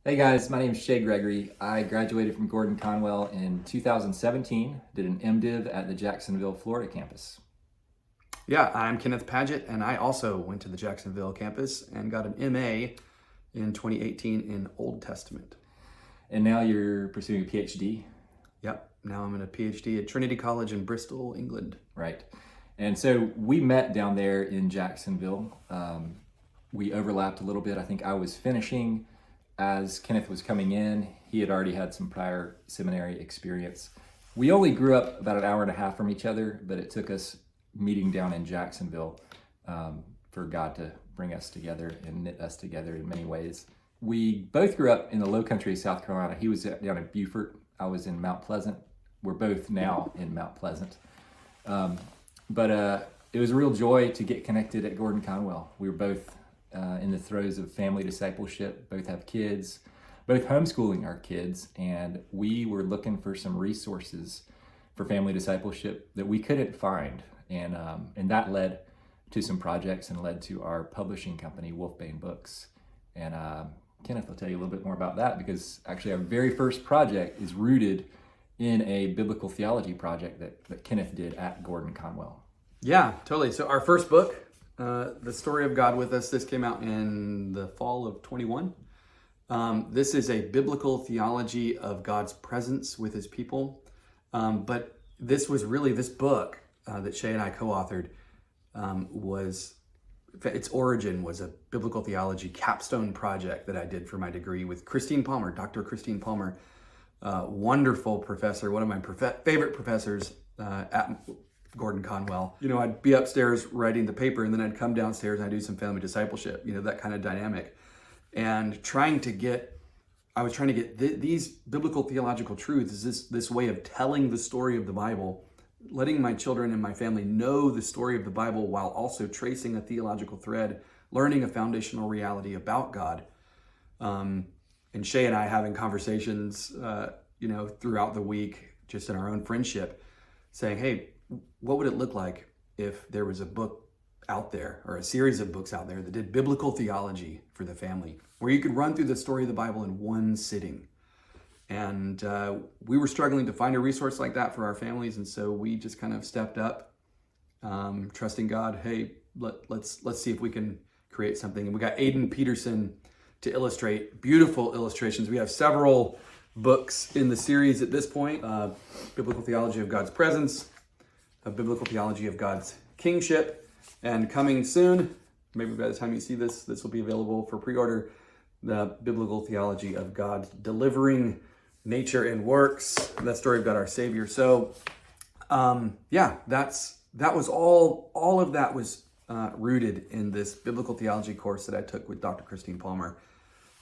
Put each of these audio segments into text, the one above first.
Hey guys, my name is Shay Gregorie. I graduated from Gordon-Conwell in 2017, did an MDiv at the Jacksonville, Florida campus. Yeah, I'm Kenneth Padgett, and I also went to the Jacksonville campus and got an MA in 2018 in Old Testament. And now you're pursuing a PhD, Yep, now I'm in a PhD at Trinity College in Bristol, England. right? And so we met down there in Jacksonville. We overlapped a little bit. I think I was finishing as Kenneth was coming in. He had already had some prior seminary experience. We only grew up about an hour and a half from each other, but it took us meeting down in Jacksonville for God to bring us together and knit us together in many ways. We both grew up in the low country of South Carolina. He was down in Beaufort. I was in Mount Pleasant. We're both now in Mount Pleasant. But it was a real joy to get connected at Gordon-Conwell. We were both in the throes of family discipleship, both have kids, both homeschooling our kids, and we were looking for some resources for family discipleship that we couldn't find. And that led to some projects and led to our publishing company, Wolfbane Books. And Kenneth will tell you a little bit more about that, because actually our very first project is rooted in a biblical theology project that Kenneth did at Gordon-Conwell. Yeah, totally. So our first book, The Story of God with Us, this came out in the fall of 21. This is a biblical theology of God's presence with his people. But this book that Shay and I co-authored its origin was a biblical theology capstone project that I did for my degree with Christine Palmer, Dr. Christine Palmer, wonderful professor, one of my favorite professors at Gordon-Conwell. You know, I'd be upstairs writing the paper and then I'd come downstairs and I'd do some family discipleship, you know, that kind of dynamic. And I was trying to get these biblical theological truths, this way of telling the story of the Bible, letting my children and my family know the story of the Bible while also tracing a theological thread, learning a foundational reality about God. And Shay and I having conversations, throughout the week, just in our own friendship, saying, hey, what would it look like if there was a book out there or a series of books out there that did biblical theology for the family, where you could run through the story of the Bible in one sitting? And we were struggling to find a resource like that for our families, and so we just kind of stepped up, trusting God. Hey, let's see if we can create something. And we got Aiden Peterson to illustrate beautiful illustrations. We have several books in the series at this point: Biblical Theology of God's Presence, a Biblical Theology of God's Kingship, and coming soon, maybe by the time you see this will be available for pre-order, the Biblical Theology of God's Delivering Nature and Works, that story of God our Savior. So that was all of that was rooted in this biblical theology course that I took with Dr. Christine Palmer.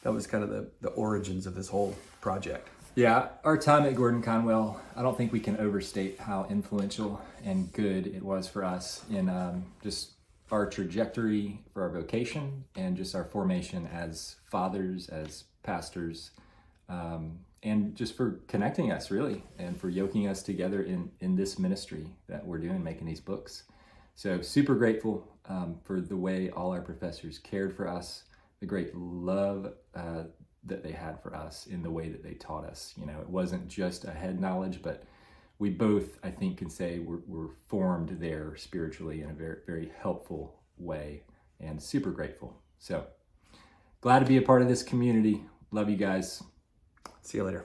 That was kind of the origins of this whole project. Yeah, our time at Gordon-Conwell, I don't think we can overstate how influential and good it was for us in just our trajectory for our vocation and just our formation as fathers, as pastors, and just for connecting us, really, and for yoking us together in this ministry that we're doing, making these books. So super grateful for the way all our professors cared for us, the great love that they had for us in the way that they taught us. You know, it wasn't just a head knowledge, but we both, I think, can say we're formed there spiritually in a very, very helpful way, and super grateful. So glad to be a part of this community. Love you guys. See you later.